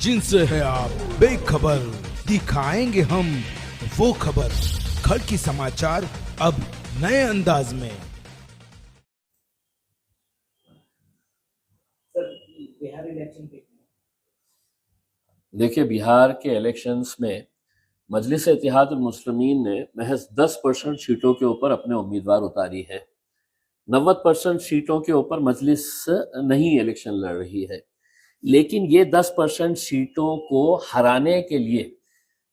जिनसे है आप बेखबर, दिखाएंगे हम वो खबर। खड़की समाचार अब नए अंदाज में। बिहार इलेक्शन देखिए, बिहार के इलेक्शंस में मजलिस इत्तेहादुल मुस्लिमीन ने महज 10% सीटों के ऊपर अपने उम्मीदवार उतारी है। 90% सीटों के ऊपर मजलिस नहीं इलेक्शन लड़ रही है। लेकिन ये 10% सीटों को हराने के लिए,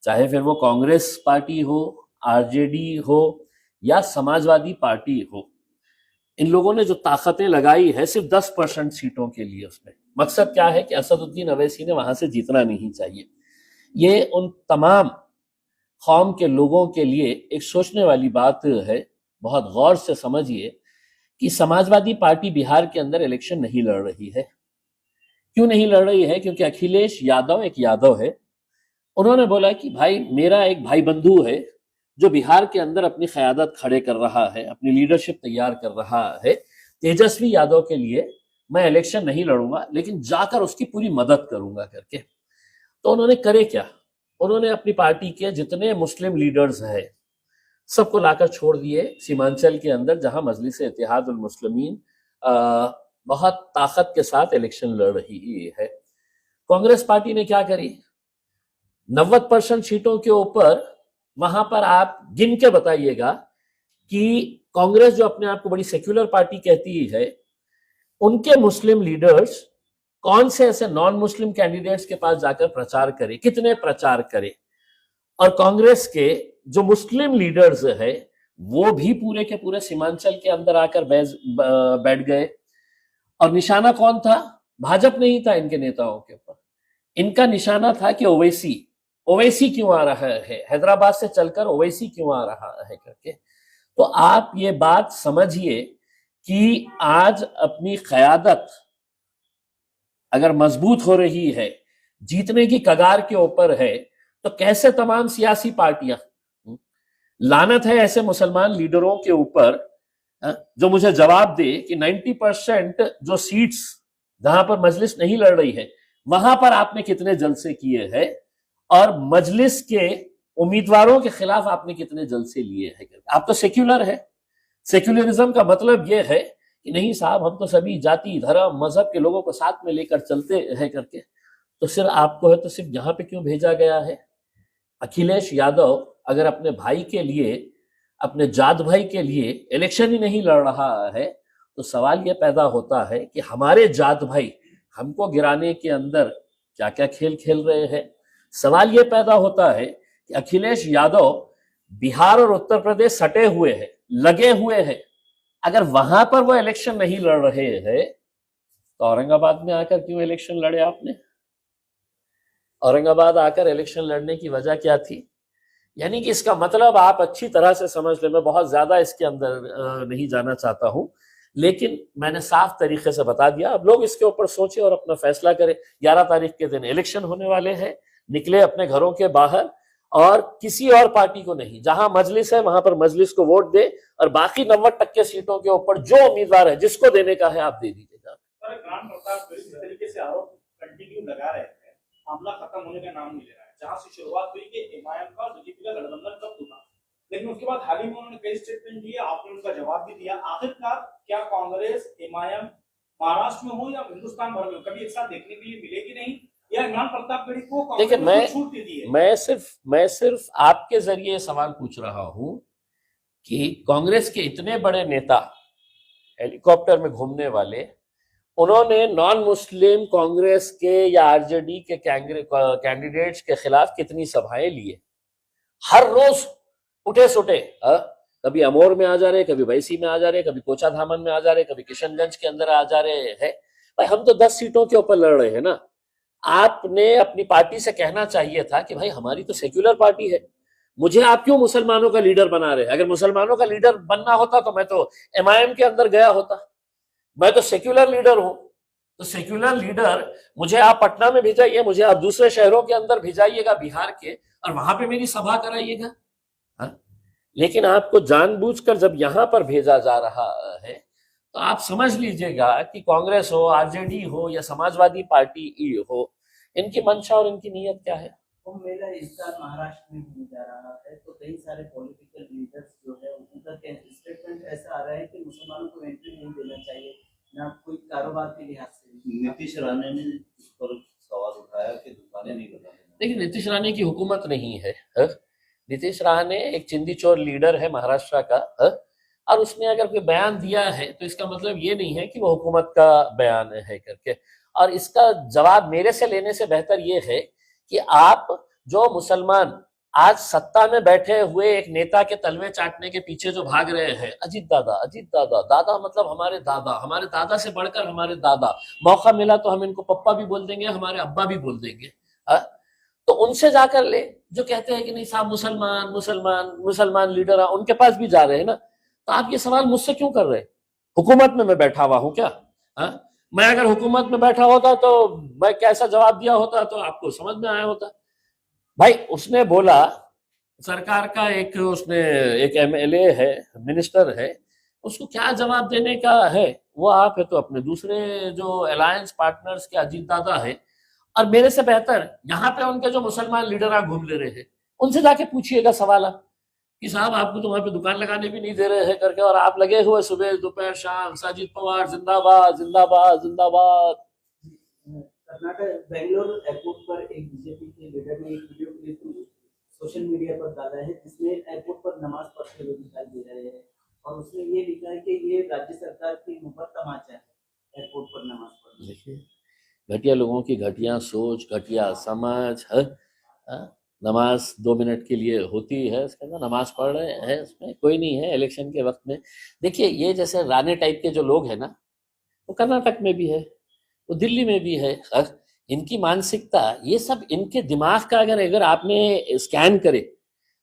चाहे फिर वो कांग्रेस पार्टी हो, आरजेडी हो या समाजवादी पार्टी हो, इन लोगों ने जो ताकतें लगाई है सिर्फ 10% सीटों के लिए, उसमें मकसद क्या है कि असदुद्दीन अवैसी ने वहां से जीतना नहीं चाहिए। ये उन तमाम कौम के लोगों के लिए एक सोचने वाली बात है। बहुत गौर से समझिए कि समाजवादी पार्टी बिहार के अंदर इलेक्शन नहीं लड़ रही है। क्यों नहीं लड़ रही है? क्योंकि अखिलेश यादव एक यादव है। उन्होंने बोला कि भाई, मेरा एक भाई बंधु है जो बिहार के अंदर अपनी क़यादत खड़े कर रहा है, अपनी लीडरशिप तैयार कर रहा है। तेजस्वी यादव के लिए मैं इलेक्शन नहीं लड़ूंगा, लेकिन जाकर उसकी पूरी मदद करूंगा करके। तो उन्होंने करे क्या? उन्होंने अपनी पार्टी के जितने मुस्लिम लीडर्स हैं सबको लाकर छोड़ दिए सीमांचल के अंदर, जहां मजलिस इत्तेहादुल मुस्लिमीन बहुत ताकत के साथ इलेक्शन लड़ रही है। कांग्रेस पार्टी ने क्या करी? 90% सीटों के ऊपर वहां पर आप गिन के बताइएगा कि कांग्रेस, जो अपने आप को बड़ी सेक्युलर पार्टी कहती है, उनके मुस्लिम लीडर्स कौन से ऐसे नॉन मुस्लिम कैंडिडेट्स के पास जाकर प्रचार करे, कितने प्रचार करे। और कांग्रेस के जो मुस्लिम लीडर्स है वो भी पूरे के पूरे सीमांचल के अंदर आकर बैठ गए। और निशाना कौन था? भाजपा नहीं था इनके नेताओं के ऊपर। इनका निशाना था कि ओवैसी क्यों आ रहा है, हैदराबाद से चलकर ओवैसी क्यों आ रहा है करके। तो आप ये बात समझिए कि आज अपनी क़यादत अगर मजबूत हो रही है, जीतने की कगार के ऊपर है, तो कैसे तमाम सियासी पार्टियां, लानत है ऐसे मुसलमान लीडरों के ऊपर जो मुझे जवाब दे कि 90% जो सीट्स जहां पर मजलिस नहीं लड़ रही है वहां पर आपने कितने जलसे किए हैं और मजलिस के उम्मीदवारों के खिलाफ आपने कितने जलसे लिए हैं। आप तो सेक्युलर है। सेक्युलरिज्म का मतलब यह है कि नहीं साहब, हम तो सभी जाति, धर्म, मजहब के लोगों को साथ में लेकर चलते हैं करके। तो सिर्फ आपको है तो सिर्फ यहां पे क्यों भेजा गया है? अखिलेश यादव अगर अपने भाई के लिए, अपने जात भाई के लिए इलेक्शन ही नहीं लड़ रहा है, तो सवाल यह पैदा होता है कि हमारे जात भाई हमको गिराने के अंदर क्या क्या खेल खेल रहे हैं। सवाल यह पैदा होता है कि अखिलेश यादव बिहार और उत्तर प्रदेश सटे हुए हैं, लगे हुए हैं। अगर वहां पर वो इलेक्शन नहीं लड़ रहे हैं तो औरंगाबाद में आकर क्यों इलेक्शन लड़े आपने? औरंगाबाद आकर इलेक्शन लड़ने की वजह क्या थी? यानी कि इसका मतलब आप अच्छी तरह से समझ लें। मैं बहुत ज्यादा इसके अंदर नहीं जाना चाहता हूं, लेकिन मैंने साफ तरीके से बता दिया। अब लोग इसके ऊपर सोचे और अपना फैसला करें। 11 तारीख के दिन इलेक्शन होने वाले हैं। निकले अपने घरों के बाहर और किसी और पार्टी को नहीं, जहां मजलिस है वहां पर मजलिस को वोट दे और बाकी 90% सीटों के ऊपर जो उम्मीदवार है, जिसको देने का है, आप दे दीजिएगा। तरीके से आरोप कंटिन्यू लगा रहे हैं, मामला खत्म होने का नाम नहीं ले रहा है। जहां से शुरुआत हुई कि एमआईएम का बीजेपी का गठबंधन कब टूटा, लेकिन उसके बाद हाल ही में उन्होंने कई स्टेटमेंट दिए, आपने उनका जवाब भी दिया। आखिरकार क्या कांग्रेस, एमआईएम महाराष्ट्र में हो या हिंदुस्तान भर में कभी एक साथ देखने के लिए मिलेगी नहीं, या इमरान प्रतापगढ़ी को देखिए, मैं सिर्फ आपके जरिए सवाल पूछ रहा हूं कि कांग्रेस के इतने बड़े नेता, हेलीकॉप्टर में घूमने वाले, उन्होंने नॉन मुस्लिम कांग्रेस के या आरजेडी के कैंडिडेट्स के खिलाफ कितनी सभाएं लिए। हर रोज उठे सुटे, कभी अमोर में आ जा रहे, कभी वैसी में आ जा रहे, कभी कोचा धामन में आ जा रहे, कभी किशनगंज के अंदर आ जा रहे हैं। भाई, हम तो 10 सीटों के ऊपर लड़ रहे हैं ना। आपने अपनी पार्टी से कहना चाहिए था कि भाई, हमारी तो सेक्युलर पार्टी है, मुझे आप क्यों मुसलमानों का लीडर बना रहे हैं? अगर मुसलमानों का लीडर बनना होता तो मैं तो एमआईएम के अंदर गया होता। मैं तो सेक्युलर लीडर हूं। तो सेक्युलर लीडर, मुझे आप पटना में भेजाइए, मुझे आप दूसरे शहरों के अंदर भेजाइएगा बिहार के, और वहां पे मेरी सभा कराइएगा। लेकिन आपको जानबूझकर जब यहां पर भेजा जा रहा है, तो आप समझ लीजिएगा कि कांग्रेस हो, आरजेडी हो या समाजवादी पार्टी हो, इनकी मंशा और इनकी नीयत क्या है। कुंभ मेला इस साल महाराष्ट्र में होने जा रहा है, तो कई सारे पॉलिटिकल लीडर्स जो है उनका स्टेटमेंट ऐसा आ रहा है कि मुसलमानों को एंट्री नहीं देना चाहिए, ना कोई कारोबार के लिहाज से। नीतीश राणे ने इस पर सवाल उठाया कि दुकानें नहीं लगाने। देखिए, नीतीश राणे की हुकूमत नहीं है, नीतीश राणे एक चिंदी चोर लीडर है महाराष्ट्र का, और उसने अगर कोई बयान दिया है तो इसका मतलब ये नहीं है कि वो हुकूमत का बयान है करके। और इसका जवाब मेरे से लेने से बेहतर ये है कि आप जो मुसलमान आज सत्ता में बैठे हुए एक नेता के तलवे चाटने के पीछे जो भाग रहे हैं, अजीत दादा, अजीत दादा, दादा मतलब हमारे दादा से बढ़कर हमारे दादा, मौका मिला तो हम इनको पप्पा भी बोल देंगे, हमारे अब्बा भी बोल देंगे, तो उनसे जाकर ले जो कहते हैं कि नहीं साहब मुसलमान मुसलमान मुसलमान लीडर, उनके पास भी जा रहे हैं ना। तो आप ये सवाल मुझसे क्यों कर रहे हैं? हुकूमत में मैं बैठा हुआ हूं क्या? मैं अगर हुकूमत में बैठा होता तो मैं कैसा जवाब दिया होता तो आपको समझ में आया होता। भाई उसने बोला, सरकार का एक एमएलए है, मिनिस्टर है, उसको क्या जवाब देने का है? वो आप है तो अपने दूसरे जो अलायंस पार्टनर्स के अजीत दादा है, और मेरे से बेहतर यहाँ पे उनके जो मुसलमान लीडर आप घूम ले रहे हैं, उनसे जाके पूछिएगा सवाल आप कि साहब आपको तो वहां पे दुकान लगाने भी नहीं दे रहे हैं करके, और आप लगे हुए सुबह दोपहर शाम साजिद पवार जिंदाबाद जिंदाबाद जिंदाबाद। कर्नाटक बेंगलोर एयरपोर्ट पर एक बीजेपी के लीडर ने एक वीडियो क्लिप सोशल मीडिया पर डाला है जिसमें एयरपोर्ट पर नमाज पढ़ते हुए दिखाई दे रहे हैं, और उसने ये लिखा है कि ये राज्य सरकार की मुहब्बत तमाचा है एयरपोर्ट पर नमाज पढ़ना। देखिए, घटिया लोगों की घटिया सोच, घटिया समझ है। नमाज 2 मिनट के लिए होती है, इसके अंदर नमाज पढ़ रहे हैं, इसमें कोई नहीं है इलेक्शन के वक्त में। देखिए, ये जैसे राणे टाइप के जो लोग हैं ना, वो कर्नाटक में भी है, वो दिल्ली में भी है। इनकी मानसिकता, ये सब इनके दिमाग का अगर आपने स्कैन करे,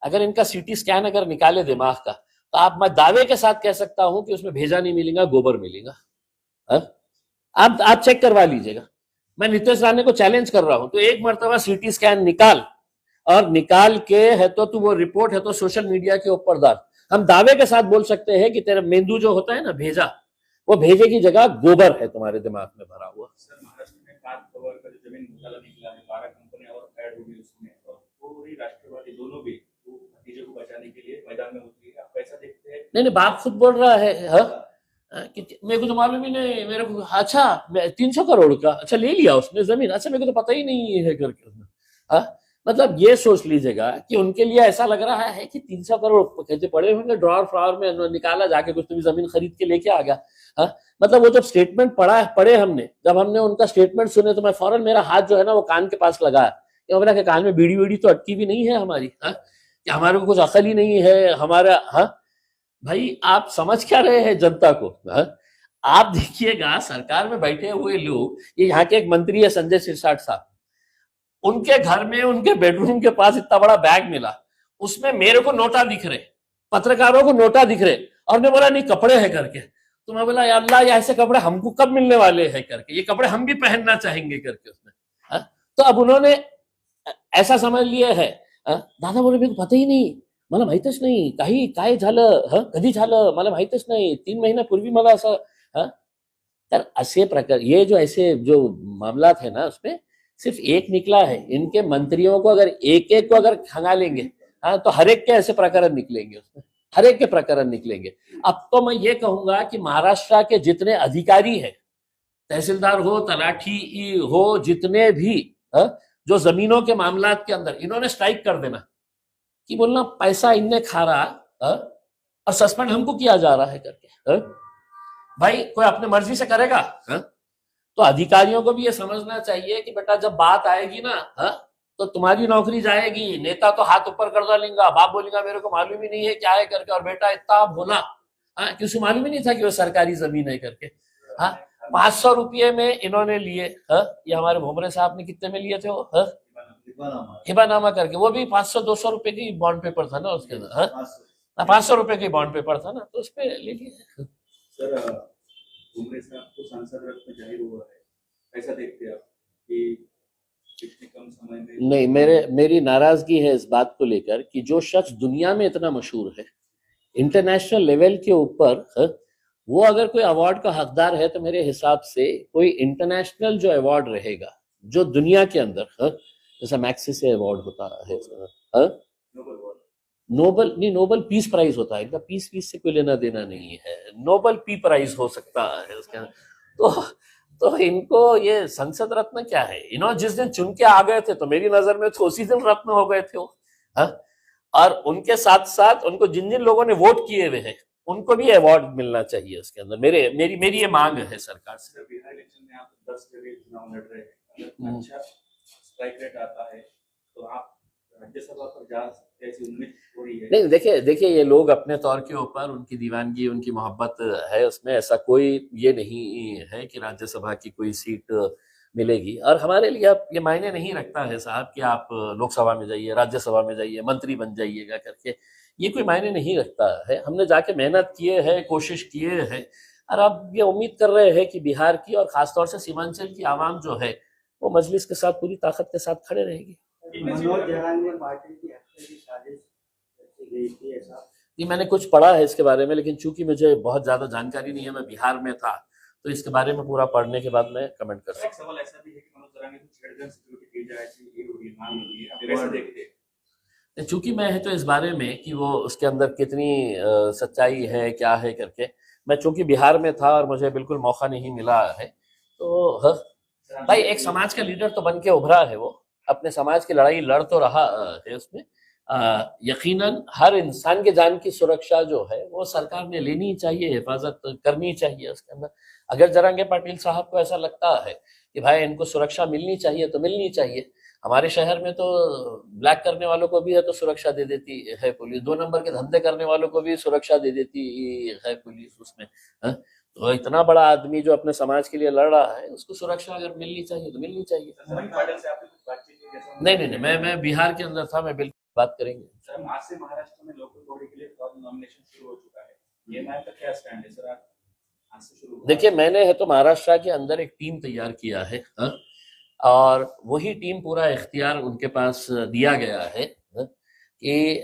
अगर इनका सीटी स्कैन अगर निकाले दिमाग का, तो मैं दावे के साथ कह सकता हूं कि उसमें भेजा नहीं मिलेगा, गोबर मिलेगा। आप चेक करवा लीजिएगा, मैं नीतीश राणे को चैलेंज कर रहा हूं। तो एक मर्तबा सीटी स्कैन निकाल, और निकाल के है तो तू वो रिपोर्ट है तो सोशल मीडिया के ऊपर डाल। हम दावे के साथ बोल सकते हैं कि तेरा मेंदू जो होता है ना भेजा, वो भेजे की जगह गोबर है तुम्हारे दिमाग में भरा हुआ। सर, महाराष्ट्र में 5 करोड़ का जो जमीन घोटाला निकला है, 12 कंपनियां और ऐड होगी उसमें, और पूरी राष्ट्रवादी दोनों भी भतीजे को बचाने के लिए मैदान में उतरी है। आप कैसा देखते हैं? नहीं, बाप खुद बोल रहा है कि मेरे को तो मालूम ही नहीं, मेरे को अच्छा 300 करोड़ का अच्छा ले लिया उसने जमीन, अच्छा मेरे को तो पता ही नहीं है करके उसने। मतलब ये सोच लीजिएगा कि उनके लिए ऐसा लग रहा है कि 300 करोड़ कहते पड़े होंगे ड्रॉर फ्लावर में, निकाला जाके कुछ तो भी जमीन खरीद के लेके आ गया। मतलब वो जब स्टेटमेंट पढ़े हमने, जब हमने उनका स्टेटमेंट सुने, तो मैं फौरन मेरा हाथ जो है ना वो कान के पास लगाया कि बोला कि कान में बीड़ी वीड़ी तो अटकी भी नहीं है हमारी, कि हमारे को कुछ अकल ही नहीं है हमारा। भाई आप समझ क्या रहे हैं जनता को? आप देखिएगा सरकार में बैठे हुए लोग, ये यहाँ के एक मंत्री है संजय सिरसाट साहब, उनके घर में उनके बेडरूम के पास इतना बड़ा बैग मिला, उसमें मेरे को नोटा दिख रहे, पत्रकारों को नोटा दिख रहे, और मैं बोला नहीं कपड़े हैं करके। तो मैं बोला या अल्लाह, ये ऐसे कपड़े हमको कब मिलने वाले हैं करके, ये कपड़े हम भी पहनना चाहेंगे करके उसने। तो अब उन्होंने ऐसा समझ लिया है। दादा बोले मेरे को पता ही नहीं, मला माहितच नाही, काही काय झालं, कधी झालं मला माहितच नाही, 3 महिन्यापूर्वी मला असं। तर असे प्रकार, ये जो ऐसे जो मामला थे ना, उसमें सिर्फ एक निकला है। इनके मंत्रियों को अगर एक को अगर खंगालेंगे, तो हर एक के ऐसे प्रकरण निकलेंगे, उसमें हर एक के प्रकरण निकलेंगे। अब तो मैं ये कहूंगा कि महाराष्ट्र के जितने अधिकारी हैं, तहसीलदार हो, तलाठी हो, जितने भी जो जमीनों के मामलात के अंदर, इन्होंने स्ट्राइक कर देना कि बोलना पैसा इनने खा रहा और सस्पेंड हमको किया जा रहा है करके। भाई कोई अपने मर्जी से करेगा? तो अधिकारियों को भी ये समझना चाहिए कि बेटा जब बात आएगी ना, तो तुम्हारी नौकरी जाएगी। नेता तो हाथ ऊपर कर डालेगा, बाप बोलेगा मेरे को मालूम ही नहीं है क्या है करके, और बेटा इतना भोला कि उसे मालूम ही नहीं था कि वो सरकारी जमीन है करके। 500 रुपये में इन्होंने लिए। ये हमारे भोमरे साहब ने कितने में लिए थे वो? हिबानामा करके, वो भी 500-200 रुपए की बॉन्ड पेपर था ना उसके अंदर। 500 रुपए की बॉन्ड पेपर था ना, तो उस पर ले लिए। सर, भोमरे साहब को सांसद रत्न जाहिर हुआ है, कैसा देखते हैं आप कि इतने कम समय में? नहीं, मेरी नाराजगी है इस बात को लेकर कि जो शख्स दुनिया में इतना मशहूर है, इंटरनेशनल लेवल के ऊपर, वो अगर कोई अवार्ड का हकदार है, तो मेरे हिसाब से कोई इंटरनेशनल जो अवार्ड रहेगा, जो दुनिया के अंदर जैसा मैक्सिस अवार्ड होता है, नोबल नहीं, नोबल पीस प्राइज होता है, इनका पीस से कोई लेना देना नहीं है, नोबल पी प्राइज हो सकता है उसके अंदर। तो इनको ये संसद रत्न क्या है, इन्होंने जिस दिन चुन के आ गए थे तो मेरी नजर में तो उसी दिन रत्न हो गए थे वो। और उनके साथ साथ उनको जिन जिन लोगों ने वोट किए हुए हैं उनको भी अवार्ड मिलना चाहिए उसके अंदर। मेरी ये मांग है सरकार से। बिहार इलेक्शन में आप 10 जगह चुनाव लड़ रहे हैं, अगर अच्छा स्ट्राइक रेट आता है तो आप राज्यसभा पर जा सकते हैं, ऐसी उम्मीद हो रही है? नहीं, देखिए ये लोग अपने तौर के ऊपर उनकी दीवानगी, उनकी मोहब्बत है, उसमें ऐसा कोई ये नहीं है कि राज्यसभा की कोई सीट मिलेगी। और हमारे लिए अब ये मायने नहीं रखता है साहब कि आप लोकसभा में जाइए, राज्यसभा में जाइए, मंत्री बन जाइएगा करके, ये कोई मायने नहीं रखता है। हमने जाके मेहनत किए है, कोशिश किए है, और अब ये उम्मीद कर रहे हैं कि बिहार की और खासतौर से सीमांचल की आवाम जो है वो मजलिस के साथ पूरी ताकत के साथ खड़े रहेगी। मनोज जहान ने पार्टी की हत्या की साजिश रची गई थी, ऐसा ये मैंने कुछ पढ़ा है इसके बारे में, लेकिन चूंकि मुझे बहुत ज्यादा जानकारी नहीं है, मैं बिहार में था, तो इसके बारे में पूरा पढ़ने के बाद मैं कमेंट कर सकता एक सवाल ऐसा भी है कि मनोज जरांगे को छेड़छाड़ सिक्योरिटी की जाए, ऐसी ये हो रही है, मांग हो रही है, आप कैसे देखते हैं? हूँ। चूंकि मैं है तो इस बारे में कि वो उसके अंदर कितनी सच्चाई है, क्या है करके, मैं चूंकि बिहार में था और मुझे बिल्कुल मौका नहीं मिला है, तो भाई एक समाज का लीडर तो बन के उभरा है, वो अपने समाज की लड़ाई लड़ तो रहा है उसमें। यकीनन हर इंसान के जान की सुरक्षा जो है वो सरकार ने लेनी चाहिए, हिफाजत करनी चाहिए उसके अंदर। अगर जरांगे पाटिल साहब को ऐसा लगता है कि भाई इनको सुरक्षा मिलनी चाहिए तो मिलनी चाहिए। हमारे शहर में तो ब्लैक करने वालों को भी है तो सुरक्षा दे देती है पुलिस, 2 नंबर के धंधे करने वालों को भी सुरक्षा दे देती है पुलिस उसमें। तो इतना बड़ा आदमी जो अपने समाज के लिए लड़ रहा है, उसको सुरक्षा अगर मिलनी चाहिए तो मिलनी चाहिए। जरांगे पाटिल से आपने कुछ बातचीत की कैसा? नहीं, मैं बिहार के अंदर था, मैं बिल्कुल बात करेंगे। सर, आज से महाराष्ट्र में लोकल बॉडी के लिए नॉमिनेशन शुरू हो चुका है, ये मैम का क्या स्टैंड है सर? आज से शुरू हुआ। देखिए, मैंने है तो महाराष्ट्र के अंदर एक टीम तैयार किया है, और वही टीम पूरा इख्तियार उनके पास दिया गया है कि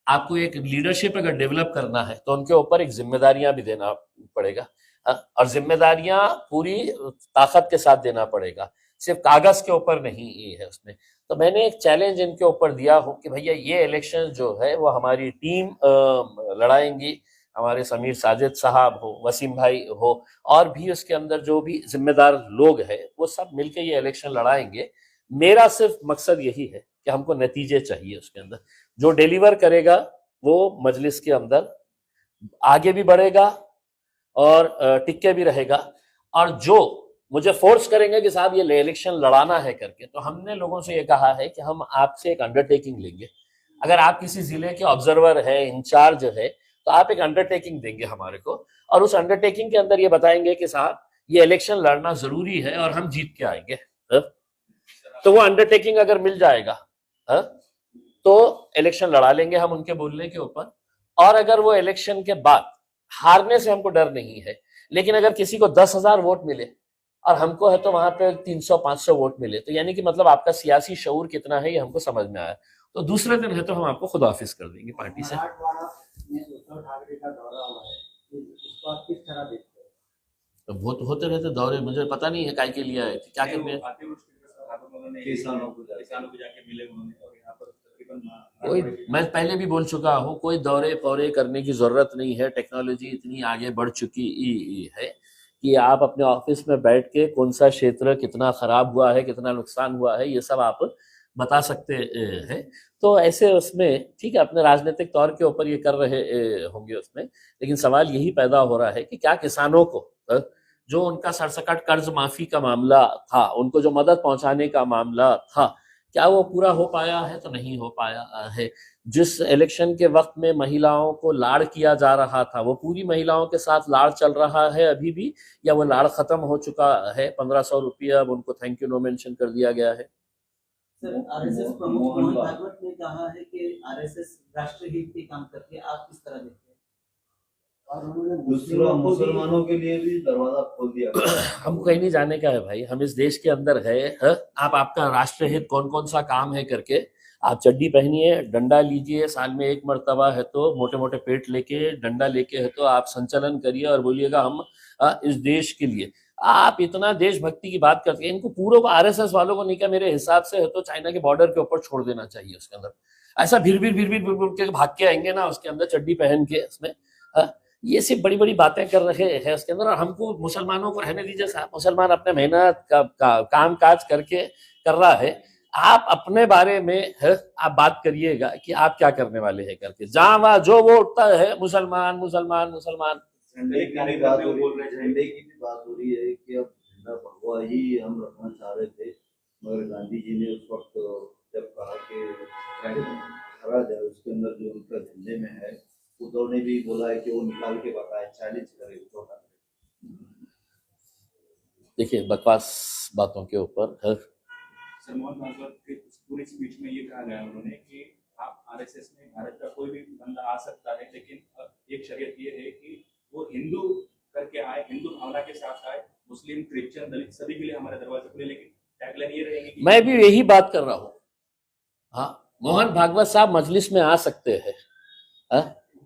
आपको एक लीडरशिप अगर डेवलप करना है तो उनके ऊपर एक जिम्मेदारियां भी देना पड़ेगा, और जिम्मेदारियां पूरी ताकत के साथ देना पड़ेगा, सिर्फ कागज के ऊपर नहीं है उसमें। तो मैंने एक चैलेंज इनके ऊपर दिया हो कि भैया ये इलेक्शन जो है वो हमारी टीम लड़ाएंगी, हमारे समीर साजिद साहब हो, वसीम भाई हो, और भी उसके अंदर जो भी जिम्मेदार लोग हैं वो सब मिलके ये इलेक्शन लड़ाएंगे। मेरा सिर्फ मकसद यही है कि हमको नतीजे चाहिए उसके अंदर, जो डिलीवर करेगा वो मजलिस के अंदर आगे भी बढ़ेगा और टिके भी रहेगा, और जो मुझे फोर्स करेंगे कि साहब ये इलेक्शन लड़ाना है करके, तो हमने लोगों से ये कहा है कि हम आपसे एक अंडरटेकिंग लेंगे। अगर आप किसी जिले के ऑब्जर्वर है, इंचार्ज है, तो आप एक अंडरटेकिंग देंगे हमारे को, और उस अंडरटेकिंग के अंदर ये बताएंगे कि साहब ये इलेक्शन लड़ना जरूरी है और हम जीत के आएंगे। तो वो अंडरटेकिंग अगर मिल जाएगा तो इलेक्शन लड़ा लेंगे हम उनके बोलने के ऊपर। और अगर वो इलेक्शन के बाद, हारने से हमको डर नहीं है, लेकिन अगर किसी को 10,000 वोट मिले और हमको है तो वहां पे 300-500 वोट मिले, तो यानी कि मतलब आपका सियासी शऊर कितना है ये हमको समझ में आया, तो दूसरे दिन है तो हम आपको खुदाफिज कर देंगे पार्टी से। मराठवाड़ा में उद्धव ठाकरे का दौरा हुआ है, इसको आप किस तरह देखते हैं? तो होते रहते दौरे, मुझे पता नहीं है काय के लिए आए थे, क्या करने। किसानों को जाके मिले उन्होंने, और यहाँ पर कोई, मैं पहले भी बोल चुका हूँ, कोई दौरे पौरे करने की जरूरत नहीं है। टेक्नोलॉजी इतनी आगे बढ़ चुकी है कि आप अपने ऑफिस में बैठ के कौन सा क्षेत्र कितना खराब हुआ है, कितना नुकसान हुआ है, ये सब आप बता सकते हैं। तो ऐसे उसमें ठीक है, अपने राजनीतिक तौर के ऊपर ये कर रहे होंगे उसमें, लेकिन सवाल यही पैदा हो रहा है कि क्या किसानों को जो उनका सरसकट कर्ज माफी का मामला था, उनको जो मदद पहुंचाने का मामला था, क्या वो पूरा हो पाया है? तो नहीं हो पाया है। जिस इलेक्शन के वक्त में महिलाओं को लाड़ किया जा रहा था, वो पूरी महिलाओं के साथ लाड़ चल रहा है अभी भी, या वो लाड़ खत्म हो चुका है? 1500 रुपया अब उनको थैंक यू नो मेंशन कर दिया गया है। सर, आरएसएस प्रमुख मोहन भागवत ने कहा है कि आरएसएस राष्ट्रहित के काम करती है, आप किस तरह देखते हैं? और उन्होंने दूसरा मुसलमानों के लिए भी दरवाजा खोल दिया। हमको कहीं नहीं जाने का है भाई, हम इस देश के अंदर है। आप आपका राष्ट्रहित कौन कौन सा काम है करके आप चड्डी पहनिए, डंडा लीजिए, साल में 1 मर्तबा है तो मोटे मोटे पेट लेके डंडा लेके है तो आप संचलन करिए और बोलिएगा हम इस देश के लिए। आप इतना देशभक्ति की बात करते हैं, इनको पूरे आरएसएस वालों को नहीं क्या, मेरे हिसाब से तो चाइना के बॉर्डर के ऊपर छोड़ देना चाहिए। उसके अंदर ऐसा भीड़ के भाग के आएंगे ना, उसके अंदर चड्डी पहन के, इसमें ये सिर्फ बड़ी बड़ी बातें कर रहे हैं उसके अंदर। और हमको मुसलमानों को रहने दीजिए साहब, मुसलमान अपने मेहनत काम काज करके कर रहा है। आप अपने बारे में आप बात करिएगा कि आप क्या करने वाले हैं करके, जहां वहां जो वो उठता है मुसलमान मुसलमान मुसलमान। झंडे की भी बात हो रही है, झंडे की भी बात हो रही है कि अब झंडा भगवा ही हम रखना चाह रहे थे, मगर गांधी जी ने उस वक्त जब कहा कि हरा जाए, उसके अंदर जो उनका झंडे में है, उद्धव ने भी बोला है कि वो निकाल के बताए, चैलेंज करे उद्धव ठाकरे। देखिए बकवास बातों के ऊपर सर, मोहन भागवत के पूरी स्पीच में ये कहा गया उन्होंने कि आप आरएसएस में भारत का कोई भी बंदा आ सकता है, लेकिन एक शर्त ये है कि वो हिंदू करके आए, हिंदू भावना के साथ आए, मुस्लिम क्रिश्चियन दलित सभी के लिए हमारे दरवाजे खुले। लेकिन टैगलाइन ये रहेगी कि मैं भी यही बात कर रहा हूँ। हाँ, मोहन भागवत साहब मजलिस में आ सकते हैं,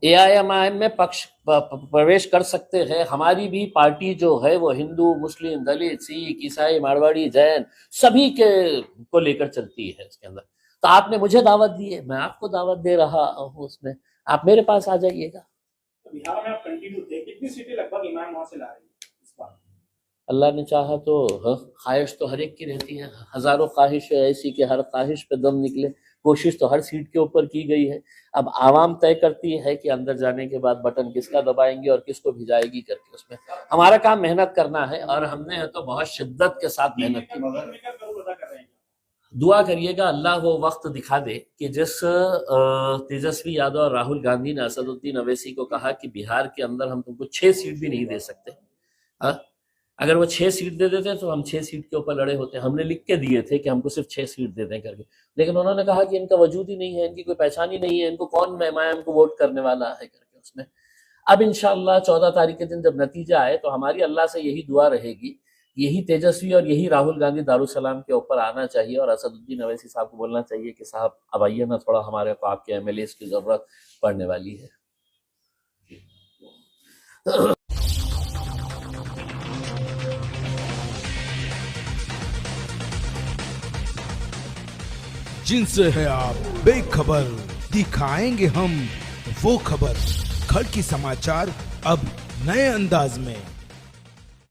एआईएमआईएम में पक्ष प्रवेश कर सकते हैं। हमारी भी पार्टी जो है वो हिंदू मुस्लिम दलित सिख ईसाई मारवाड़ी जैन सभी के को लेकर चलती है इसके अंदर। तो आपने मुझे दावत दी है, मैं आपको दावत दे रहा हूँ, उसमें आप मेरे पास आ जाइएगा। तो बिहार में आप कंटिन्यू थे, कितनी सीटें लगभग इमाम वहां से ला रहे हैं इस बार? अल्लाह ने चाहा तो ख्वाहिश तो हर एक की रहती है, हजारों ख्वाहिश है ऐसी कि हर ख्वाहिश पे दम निकले। कोशिश तो हर सीट के ऊपर की गई है। अब आवाम तय करती है कि अंदर जाने के बाद बटन किसका दबाएंगे और किसको भिजाएगी करके। उसमें हमारा काम मेहनत करना है और हमने तो बहुत शिद्दत के साथ मेहनत की। दुआ करिएगा अल्लाह वो वक्त दिखा दे कि जिस तेजस्वी यादव और राहुल गांधी ने असदुद्दीन अवैसी को कहा कि बिहार के अंदर हम तुमको 6 सीट भी नहीं दे सकते, अगर वो 6 सीट दे देते तो हम 6 सीट के ऊपर लड़े होते। हमने लिख के दिए थे कि हमको सिर्फ 6 सीट दे दें करके, लेकिन उन्होंने कहा कि इनका वजूद ही नहीं है, इनकी कोई पहचान ही नहीं है, इनको कौन एमआईएम को वोट करने वाला है करके। उसमें अब इंशाअल्लाह 14 तारीख के दिन जब नतीजा आए तो हमारी अल्लाह से यही दुआ रहेगी, यही तेजस्वी और यही राहुल गांधी दारुसलाम के ऊपर आना चाहिए और असदुद्दीन अवैसी साहब को बोलना चाहिए कि साहब अब आइए ना, थोड़ा हमारे को आपके एमएलए की जरूरत पड़ने वाली है। जिनसे है आप बेखबर, दिखाएंगे हम वो खबर। खड़ की समाचार अब नए अंदाज में।